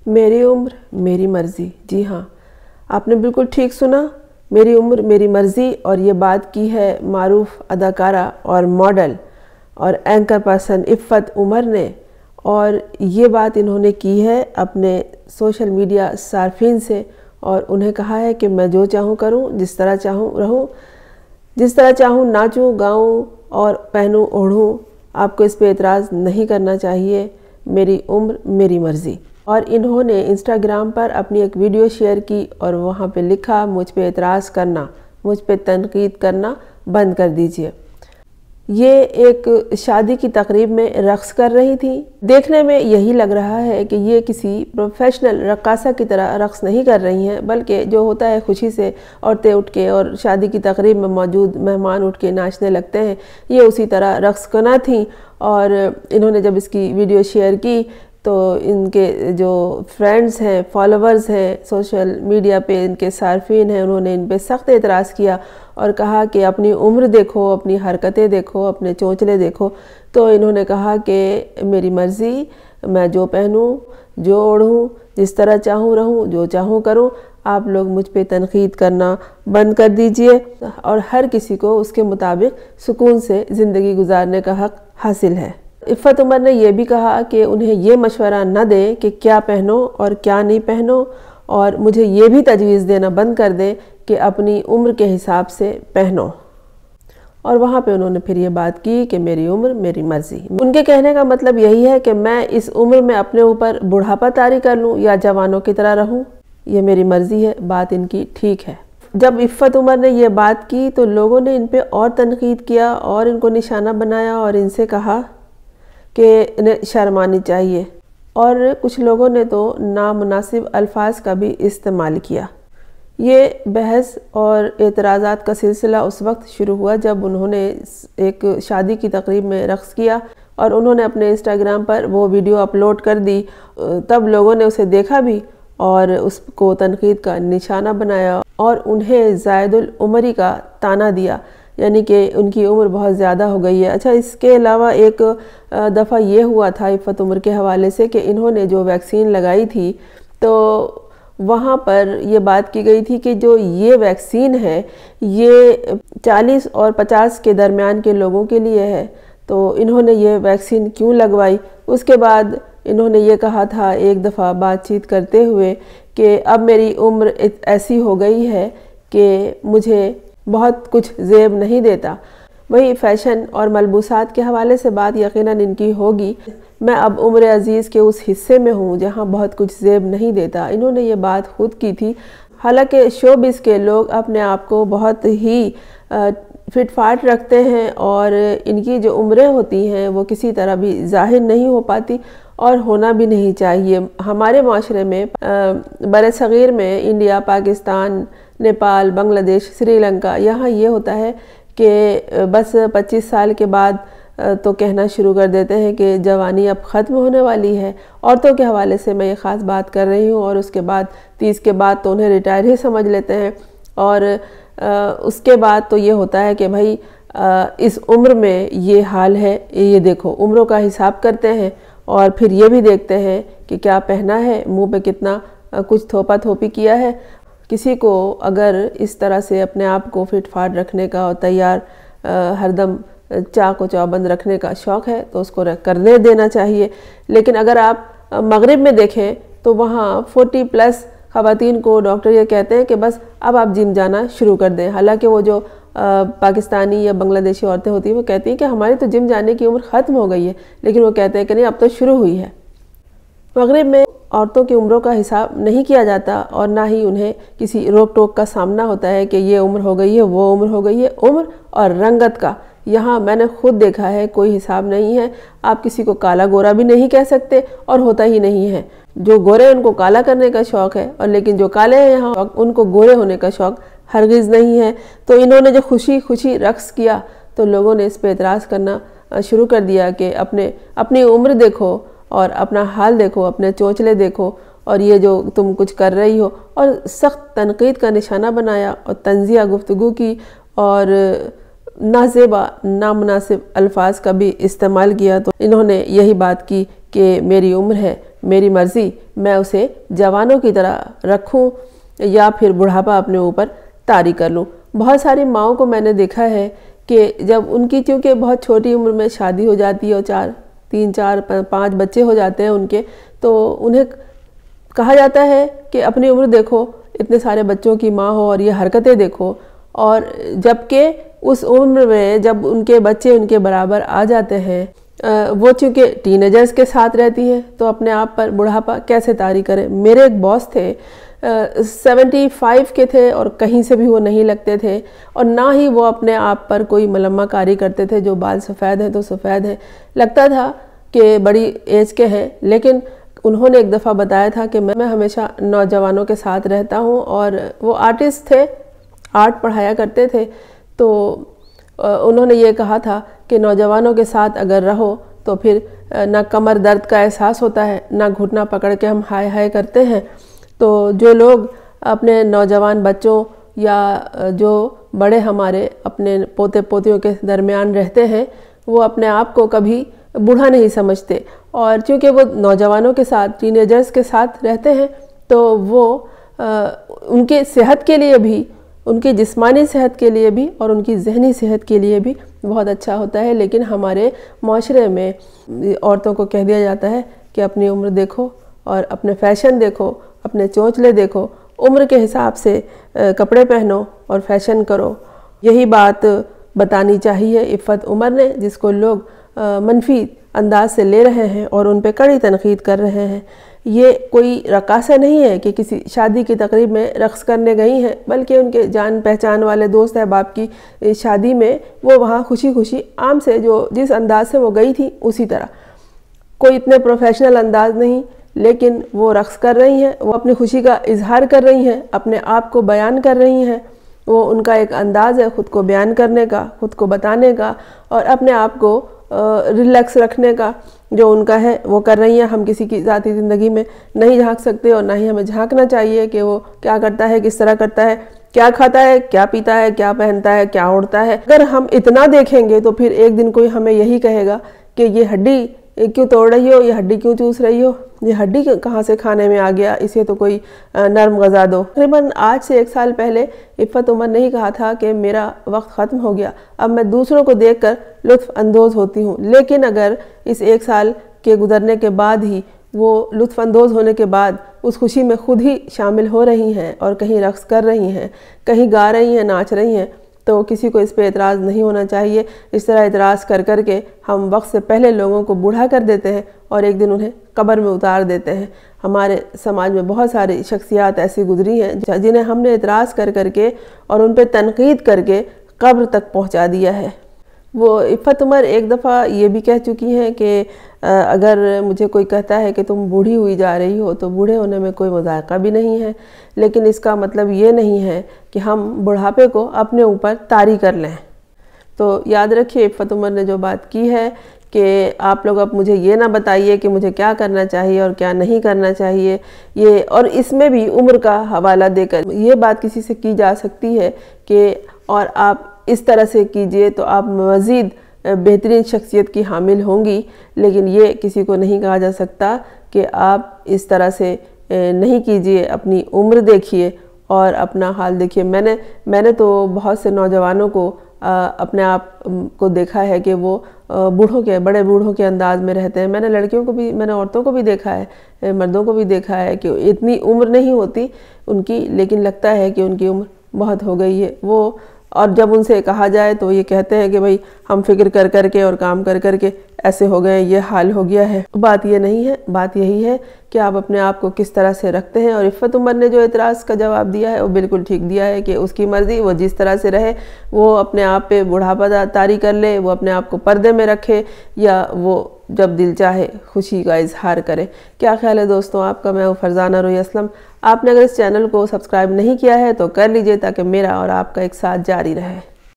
मेरी उम्र मेरी मर्ज़ी। जी हाँ, आपने बिल्कुल ठीक सुना, मेरी उम्र मेरी मर्ज़ी। और ये बात की है मारूफ अदाकारा और मॉडल और एंकर पर्सन इफ़्फ़त उमर ने। और ये बात इन्होंने की है अपने सोशल मीडिया सार्फिन से, और उन्हें कहा है कि मैं जो चाहूँ करूँ, जिस तरह चाहूँ रहूँ, जिस तरह चाहूँ नाचूँ गाऊँ और पहनूँ ओढ़ूँ, आपको इस पे एतराज़ नहीं करना चाहिए। मेरी उम्र मेरी मर्ज़ी। और इन्होंने इंस्टाग्राम पर अपनी एक वीडियो शेयर की और वहाँ पे लिखा, मुझ पे एतराज़ करना, मुझ पे तनकीद करना बंद कर दीजिए। ये एक शादी की तकरीब में रक़्स कर रही थी। देखने में यही लग रहा है कि ये किसी प्रोफेशनल रक़्क़ासा की तरह रक़्स नहीं कर रही हैं, बल्कि जो होता है खुशी से औरतें उठ के और शादी की तकरीब में मौजूद मेहमान उठ के नाचने लगते हैं, ये उसी तरह रक़्स करना थी। और इन्होंने जब इसकी वीडियो शेयर की तो इनके जो फ्रेंड्स हैं, फॉलोवर्स हैं, सोशल मीडिया पे इनके सार्फिन हैं, उन्होंने इन पे सख्त एतराज़ किया और कहा कि अपनी उम्र देखो, अपनी हरकतें देखो, अपने चोंचले देखो। तो इन्होंने कहा कि मेरी मर्ज़ी, मैं जो पहनूँ, जो ओढ़ूँ, जिस तरह चाहूँ रहूँ, जो चाहूँ करूँ, आप लोग मुझ पे तनकीद करना बंद कर दीजिए और हर किसी को उसके मुताबिक सुकून से ज़िंदगी गुजारने का हक़ हासिल है। इफ़्फ़त उमर ने यह भी कहा कि उन्हें ये मशवरा न दें कि क्या पहनो और क्या नहीं पहनो, और मुझे ये भी तजवीज़ देना बंद कर दें कि अपनी उम्र के हिसाब से पहनो। और वहाँ पे उन्होंने फिर ये बात की कि मेरी उम्र मेरी मर्ज़ी। उनके कहने का मतलब यही है कि मैं इस उम्र में अपने ऊपर बुढ़ापा तारी कर लूँ या जवानों की तरह रहूँ, ये मेरी मर्ज़ी है। बात इनकी ठीक है। जब इफ़्फ़त उमर ने ये बात की तो लोगों ने इन पे और तनकीद किया और इनको निशाना बनाया और इनसे कहा कि इन्हें शर्म आनी चाहिए। और कुछ लोगों ने तो नामुनासिब अल्फाज का भी इस्तेमाल किया। ये बहस और एतराज़ात का सिलसिला उस वक्त शुरू हुआ जब उन्होंने एक शादी की तकरीब में रक़्स किया और उन्होंने अपने इंस्टाग्राम पर वो वीडियो अपलोड कर दी। तब लोगों ने उसे देखा भी और उसको तनकीद का निशाना बनाया और उन्हें ज़ायदुल उमरी का ताना दिया, यानी कि उनकी उम्र बहुत ज़्यादा हो गई है। अच्छा, इसके अलावा एक दफ़ा ये हुआ था इफ़्फ़त उमर के हवाले से कि इन्होंने जो वैक्सीन लगाई थी तो वहाँ पर ये बात की गई थी कि जो ये वैक्सीन है ये 40 और 50 के दरमियान के लोगों के लिए है, तो इन्होंने ये वैक्सीन क्यों लगवाई। उसके बाद इन्होंने ये कहा था एक दफ़ा बातचीत करते हुए कि अब मेरी उम्र ऐसी हो गई है कि मुझे बहुत कुछ ज़ेब नहीं देता। वही फ़ैशन और मलबूसात के हवाले से बात यकीनन इनकी होगी। मैं अब उम्र अज़ीज़ के उस हिस्से में हूँ जहाँ बहुत कुछ ज़ेब नहीं देता। इन्होंने ये बात खुद की थी। हालांकि शोबिज़ के लोग अपने आप को बहुत ही फिट फाट रखते हैं और इनकी जो उम्रें होती हैं वो किसी तरह भी ज़ाहिर नहीं हो पाती और होना भी नहीं चाहिए। हमारे माशरे में बरसग़ीर में इंडिया, पाकिस्तान, नेपाल, बांग्लादेश, श्रीलंका, यहाँ ये होता है कि बस 25 साल के बाद तो कहना शुरू कर देते हैं कि जवानी अब ख़त्म होने वाली है। औरतों के हवाले से मैं ये ख़ास बात कर रही हूँ। और उसके बाद 30 के बाद तो उन्हें रिटायर ही समझ लेते हैं। और उसके बाद तो ये होता है कि भाई इस उम्र में ये हाल है, ये देखो, उम्रों का हिसाब करते हैं और फिर ये भी देखते हैं कि क्या पहना है, मुंह पे कितना कुछ थोपा थोपी किया है। किसी को अगर इस तरह से अपने आप को फिट फाट रखने का और तैयार हरदम चाक और चौबंद रखने का शौक़ है तो उसको करने देना चाहिए। लेकिन अगर आप मगरिब में देखें तो वहाँ 40+ ख़वातीन को डॉक्टर ये कहते हैं कि बस अब आप जिम जाना शुरू कर दें। हालांकि वो जो पाकिस्तानी या बांग्लादेशी औरतें होती हैं वो कहती हैं कि हमारी तो जिम जाने की उम्र ख़त्म हो गई है, लेकिन वो कहते हैं कि नहीं, अब तो शुरू हुई है। मगरिब में औरतों की उम्रों का हिसाब नहीं किया जाता और ना ही उन्हें किसी रोक टोक का सामना होता है कि ये उम्र हो गई है, वो उम्र हो गई है। उम्र और रंगत का यहाँ मैंने खुद देखा है, कोई हिसाब नहीं है। आप किसी को काला गोरा भी नहीं कह सकते और होता ही नहीं है। जो गोरे हैं उनको काला करने का शौक़ है, और लेकिन जो काले हैं यहाँ उनको गोरे होने का शौक़ हरगिज़ नहीं है। तो इन्होंने जो खुशी खुशी रक़्स किया तो लोगों ने इस पर एतराज़ करना शुरू कर दिया कि अपनी उम्र देखो और अपना हाल देखो, अपने चोंचले देखो, और ये जो तुम कुछ कर रही हो। और सख्त तनकीद का निशाना बनाया और तंज़िया गुफ्तगू की और नाज़ेबा नामुनासिब अल्फाज का भी इस्तेमाल किया। तो इन्होंने यही बात की कि मेरी उम्र है میری مرضی میں اسے جوانوں کی طرح رکھوں یا پھر بڑھاپا اپنے اوپر طاری کر لوں۔ بہت ساری ماؤں کو میں نے دیکھا ہے کہ جب ان کی چونکہ بہت چھوٹی عمر میں شادی ہو جاتی ہے اور 3 4 5 بچے ہو جاتے ہیں ان کے، تو انہیں کہا جاتا ہے کہ اپنی عمر دیکھو، اتنے سارے بچوں کی ماں ہو اور یہ حرکتیں دیکھو، اور جبکہ اس عمر میں جب ان کے بچے ان کے برابر آ جاتے ہیں، وہ چونکہ ٹین ایجرز کے ساتھ رہتی ہیں تو اپنے آپ پر بڑھاپا کیسے طاری کریں۔ میرے ایک باس تھے 75 کے تھے اور کہیں سے بھی وہ نہیں لگتے تھے، اور نہ ہی وہ اپنے آپ پر کوئی ملمہ کاری کرتے تھے جو بال سفید ہیں تو سفید ہیں، لگتا تھا کہ بڑی ایج کے ہیں۔ لیکن انہوں نے ایک دفعہ بتایا تھا کہ میں ہمیشہ نوجوانوں کے ساتھ رہتا ہوں، اور وہ آرٹسٹ تھے، آرٹ پڑھایا کرتے تھے، تو انہوں نے یہ کہا تھا کہ نوجوانوں کے ساتھ اگر رہو تو پھر نہ کمر درد کا احساس ہوتا ہے، نہ گھٹنا پکڑ کے ہم ہائے ہائے کرتے ہیں۔ تو جو لوگ اپنے نوجوان بچوں یا جو بڑے ہمارے اپنے پوتے پوتیوں کے درمیان رہتے ہیں، وہ اپنے آپ کو کبھی بوڑھا نہیں سمجھتے، اور چونکہ وہ نوجوانوں کے ساتھ، ٹین ایجرز کے ساتھ رہتے ہیں، تو وہ ان کے صحت کے لیے بھی، ان کی جسمانی صحت کے لیے بھی اور ان کی ذہنی صحت کے لیے بھی بہت اچھا ہوتا ہے۔ لیکن ہمارے معاشرے میں عورتوں کو کہہ دیا جاتا ہے کہ اپنی عمر دیکھو اور اپنے فیشن دیکھو، اپنے چونچلے دیکھو، عمر کے حساب سے کپڑے پہنو اور فیشن کرو۔ یہی بات بتانی چاہیے عفت عمر نے، جس کو لوگ منفی انداز سے لے رہے ہیں اور ان پہ کڑی تنقید کر رہے ہیں۔ یہ کوئی رقاصہ نہیں ہے کہ کسی شادی کی تقریب میں رقص کرنے گئی ہیں، بلکہ ان کے جان پہچان والے دوست احباب کی شادی میں وہ وہاں خوشی خوشی عام سے جس انداز سے وہ گئی تھی اسی طرح، کوئی اتنے پروفیشنل انداز نہیں، لیکن وہ رقص کر رہی ہیں، وہ اپنی خوشی کا اظہار کر رہی ہیں، اپنے آپ کو بیان کر رہی ہیں۔ وہ ان کا ایک انداز ہے خود کو بیان کرنے کا، خود کو بتانے کا، اور اپنے آپ کو ریلیکس رکھنے کا، جو ان کا ہے وہ کر رہی ہیں۔ ہم کسی کی ذاتی زندگی میں نہیں جھانک سکتے، اور نہ ہی ہمیں جھانکنا چاہیے کہ وہ کیا کرتا ہے، کس طرح کرتا ہے، کیا کھاتا ہے، کیا پیتا ہے، کیا پہنتا ہے، کیا اوڑھتا ہے۔ اگر ہم اتنا دیکھیں گے تو پھر ایک دن کوئی ہمیں یہی کہے گا کہ یہ ہڈی کیوں توڑ رہی ہو، یہ ہڈی کیوں چوس رہی ہو، یہ ہڈی کہاں سے کھانے میں آ گیا، اسے تو کوئی نرم غذا دو۔ تقریباً آج سے 1 سال پہلے عفت عمر نے ہی کہا تھا کہ میرا وقت ختم ہو گیا، اب میں دوسروں کو دیکھ کر لطف اندوز ہوتی ہوں۔ لیکن اگر اس 1 سال کے گزرنے کے بعد ہی وہ لطف اندوز ہونے کے بعد اس خوشی میں خود ہی شامل ہو رہی ہیں اور کہیں رقص کر رہی ہیں، کہیں گا رہی ہیں، ناچ رہی ہیں، تو کسی کو اس پہ اعتراض نہیں ہونا چاہیے۔ اس طرح اعتراض کر کر کے ہم وقت سے پہلے لوگوں کو بوڑھا کر دیتے ہیں اور ایک دن انہیں قبر میں اتار دیتے ہیں۔ ہمارے سماج میں بہت ساری شخصیات ایسی گزری ہیں جنہیں ہم نے اعتراض کر کر کے اور ان پہ تنقید کر کے قبر تک پہنچا دیا ہے۔ وہ عفت عمر ایک دفعہ یہ بھی کہہ چکی ہیں کہ اگر مجھے کوئی کہتا ہے کہ تم بوڑھی ہوئی جا رہی ہو تو بوڑھے ہونے میں کوئی مذائقہ بھی نہیں ہے، لیکن اس کا مطلب یہ نہیں ہے کہ ہم بڑھاپے کو اپنے اوپر طاری کر لیں۔ تو یاد رکھیے عفت عمر نے جو بات کی ہے کہ آپ لوگ اب مجھے یہ نہ بتائیے کہ مجھے کیا کرنا چاہیے اور کیا نہیں کرنا چاہیے، یہ اور اس میں بھی عمر کا حوالہ دے کر یہ بات کسی سے کی جا سکتی ہے کہ اور آپ اس طرح سے کیجئے تو آپ مزید بہترین شخصیت کی حامل ہوں گی، لیکن یہ کسی کو نہیں کہا جا سکتا کہ آپ اس طرح سے نہیں کیجئے۔ اپنی عمر دیکھیے اور اپنا حال دیکھیے۔ میں نے تو بہت سے نوجوانوں کو اپنے آپ کو دیکھا ہے کہ وہ بڑے بوڑھوں کے انداز میں رہتے ہیں۔ میں نے لڑکیوں کو بھی، میں نے عورتوں کو بھی دیکھا ہے، مردوں کو بھی دیکھا ہے کہ اتنی عمر نہیں ہوتی ان کی، لیکن لگتا ہے کہ ان کی عمر بہت ہو گئی ہے۔ وہ اور جب ان سے کہا جائے تو یہ کہتے ہیں کہ بھئی ہم فکر کر کر کے اور کام کر کر کے ایسے ہو گئے، یہ حال ہو گیا ہے۔ بات یہ نہیں ہے، بات یہی ہے کہ آپ اپنے آپ کو کس طرح سے رکھتے ہیں۔ اور عفت عمر نے جو اعتراض کا جواب دیا ہے وہ بالکل ٹھیک دیا ہے کہ اس کی مرضی، وہ جس طرح سے رہے، وہ اپنے آپ پہ بڑھاپا طاری کر لے، وہ اپنے آپ کو پردے میں رکھے، یا وہ جب دل چاہے خوشی کا اظہار کرے۔ کیا خیال ہے دوستوں آپ کا؟ میں ہوں فرزانہ روحی اسلم۔ آپ نے اگر اس چینل کو سبسکرائب نہیں کیا ہے تو کر لیجئے تاکہ میرا اور آپ کا ایک ساتھ جاری رہے۔